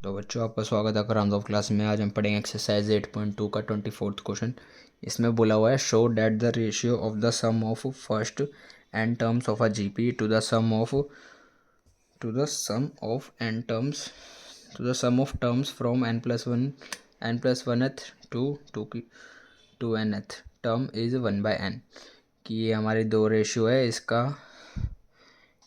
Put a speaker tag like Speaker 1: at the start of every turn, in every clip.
Speaker 1: तो बच्चों, आपका स्वागत है करामस ऑफ क्लास में। आज हम पढ़ेंगे एक्सरसाइज 8.2 का 24th क्वेश्चन। इसमें बोला हुआ है show that the ratio of the sum of first n terms of a GP to the sum of n terms to the sum of terms from n+1th to nth term is 1/n। कि ये हमारे दो ratio है,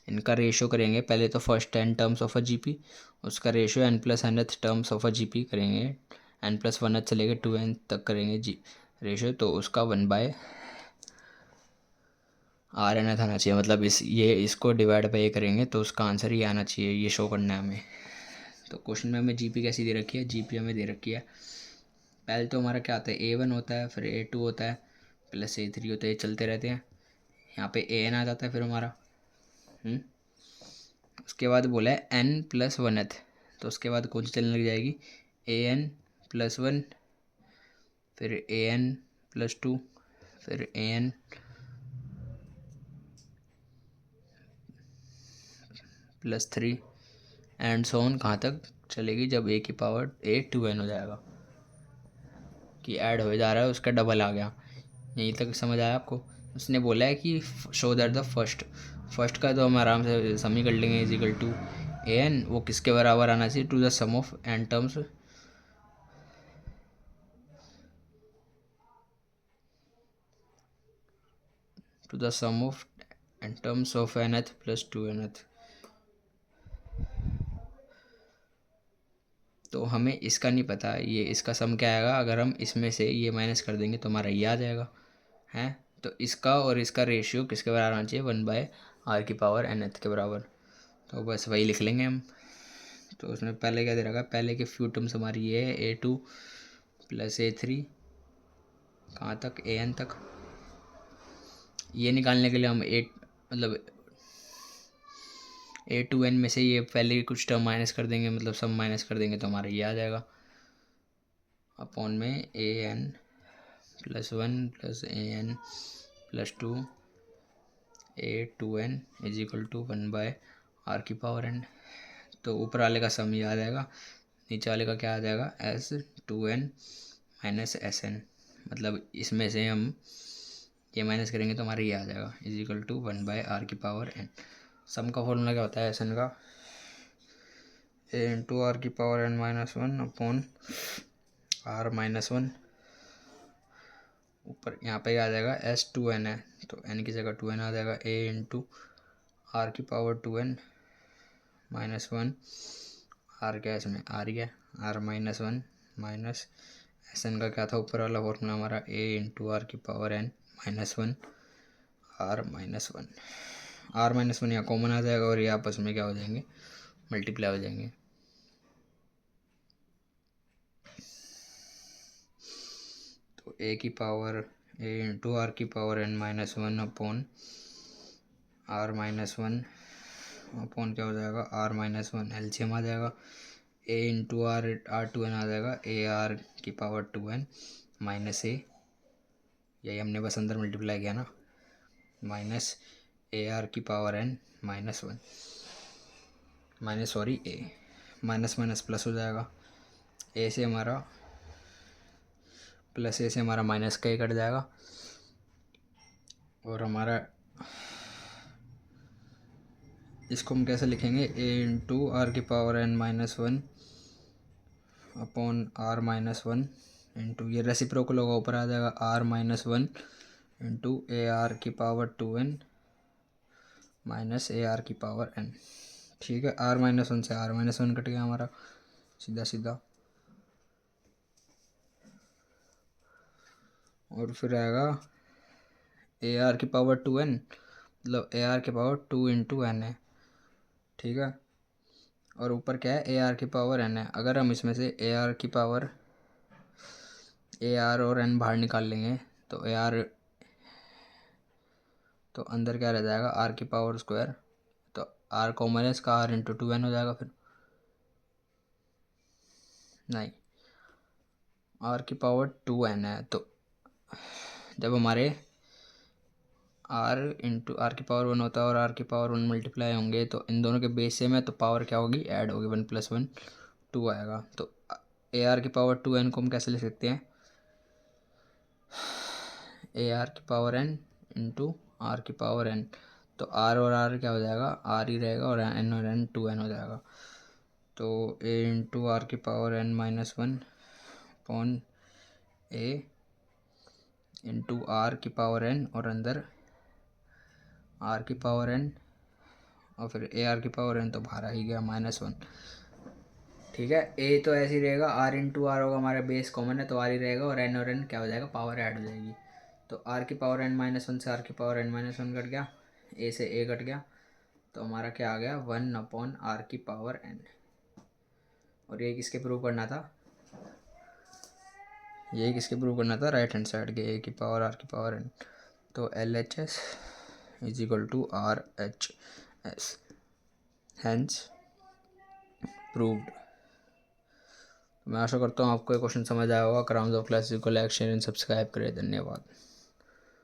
Speaker 1: इनका ratio करेंगे। पहले तो first n terms of a GP, उसका ratio n+nth terms of a GP करेंगे। n+1th से लेकर 2n तक करेंगे जी रेशियो, तो उसका 1/Rnth आना चाहिए। मतलब इसको डिवाइड बाई करेंगे तो उसका आंसर ये आना चाहिए। ये शो करना है हमें। तो क्वेश्चन में हमें जीपी कैसी दे रखी है? जीपी हमें दे रखी है, पहले तो हमारा क्या आता है, A1 होता है, फिर A2 होता है, प्लस A3 होता है। ये चलते रहते हैं। यहाँ पे AN आ जाता है फिर हमारा। उसके बाद बोला है n+1th, तो उसके बाद कौन सी चलने लग जाएगी? an+1, फिर an+2, फिर an+3 एंड सो ऑन। कहाँ तक चलेगी? जब a की पावर a2n हो जाएगा, कि ऐड हो जा रहा है, उसका डबल आ गया। यहीं तक समझ आया आपको? उसने बोला है कि शो दैट द फर्स्ट का तो हम आराम से सम ही कर लेंगे, इज इक्वल टू an। वो किसके बराबर आना चाहिए? To the sum of n terms to the sum of n terms of nth plus 2nth। तो हमें इसका नहीं पता, ये इसका सम क्या आएगा। अगर हम इसमें से ये माइनस कर देंगे तो हमारा ये आ जाएगा है। तो इसका और इसका रेशियो किसके बराबर आना चाहिए? 1/r⁴ nth के बराबर। तो बस वही लिख लेंगे हम। तो उसमें पहले क्या दे रखा है? पहले के फ्यू टर्म्स हमारी ये है A2 प्लस A3, कहाँ तक? AN तक। ये निकालने के लिए हम मतलब A2n में से ये पहले कुछ टर्म माइनस कर देंगे, मतलब सब माइनस कर देंगे तो हमारा ये आ जाएगा अपॉन में an+1 plus an+2 A2n is equal to 1/r⁴n। तो ऊपर वाले का सम ये आ जाएगा, नीचे वाले का क्या आ जाएगा? S2n minus Sn। मतलब इसमें से हम ये माइनस करेंगे तो हमारा ये आ जाएगा, इज इक्वल टू 1/r⁴n। सम का फॉर्मूला क्या होता है Sn का? a⁴n−1 upon r−1। ऊपर यहाँ पे आ जाएगा S2n है, तो n की जगह 2n आ जाएगा। a⁴2n−1 r क्या है इसमें? r क्या? r−1 माइनस Sn का क्या था ऊपर वाला फॉर्मूला हमारा? a⁴n−1 r−1। r−1 यहाँ कॉमन आ जाएगा और ये आपस में क्या हो जाएंगे? मल्टीप्लाई हो जाएंगे। तो a⁴n−1 अपॉन r−1 अपॉन क्या हो जाएगा? r−1 एलसीएम आ जाएगा। a⁴r2n आ जाएगा ar⁴2n माइनस a, यही हमने बस अंदर मल्टीप्लाई किया ना, minus ar⁴n -1 minus sorry a, minus minus plus हो जाएगा। a से हमारा प्लस a से हमारा माइनस का ही कट जाएगा और हमारा इसको हम कैसे लिखेंगे? a⁴n−1 अपॉन r−1 इंटू ये रेसिप्रोकल होगा, ऊपर आ जाएगा r−1 into ar⁴2n minus ar⁴n। ठीक है, r−1 से r−1 कट गया हमारा सीधा सीधा। और फिर आएगा ar⁴2n, मतलब ar⁴2 इंटू n है। ठीक है, और ऊपर क्या है? ar⁴n है। अगर हम इसमें से ar और n बाहर निकाल लेंगे तो तो अंदर क्या रह जाएगा? r⁴²। तो r कॉमन है, इसका r इंटू 2n हो जाएगा। फिर नहीं, r⁴2n है, तो जब हमारे r इंटू r⁴1 होता है और r⁴1 मल्टीप्लाई होंगे तो इन दोनों के बेस सेम है, तो पावर क्या होगी? ऐड होगी, 1+1 2 आएगा। तो ए आर की पावर 2n को हम कैसे लिख सकते हैं, ए आर की पावर n इंटू आर की पावर n। तो आर और आर क्या हो जाएगा, आर ही रहेगा, और एन और एन 2n हो जाएगा। तो ए इंटू आर की power n minus 1 upon a into r की पावर n, और अंदर आर की पावर n, और फिर ए आर की पावर n तो बाहर आ ही गया -1। ठीक है, ए तो ऐसे ही रहेगा, आर इंटू आर होगा, हमारा बेस कॉमन है तो आर ही रहेगा, और एन क्या हो जाएगा, पावर ऐड हो जाएगी। तो आर की पावर n-1 से आर की पावर n-1 कट गया, ए से ए कट गया, तो हमारा क्या आ गया 1 अपॉन आर की पावर n। और ये किसके प्रूव करना था, ये किसके प्रूव करना था, राइट हैंड साइड के, ए की पावर आर की पावर n। तो L H S is equal to R H S, hence proved. मैं आशा करता हूँ आपको ये क्वेश्चन समझ आया होगा। क्राउन्स ऑफ क्लासेस को लाइक शेयर एंड सब्सक्राइब करें। धन्यवाद।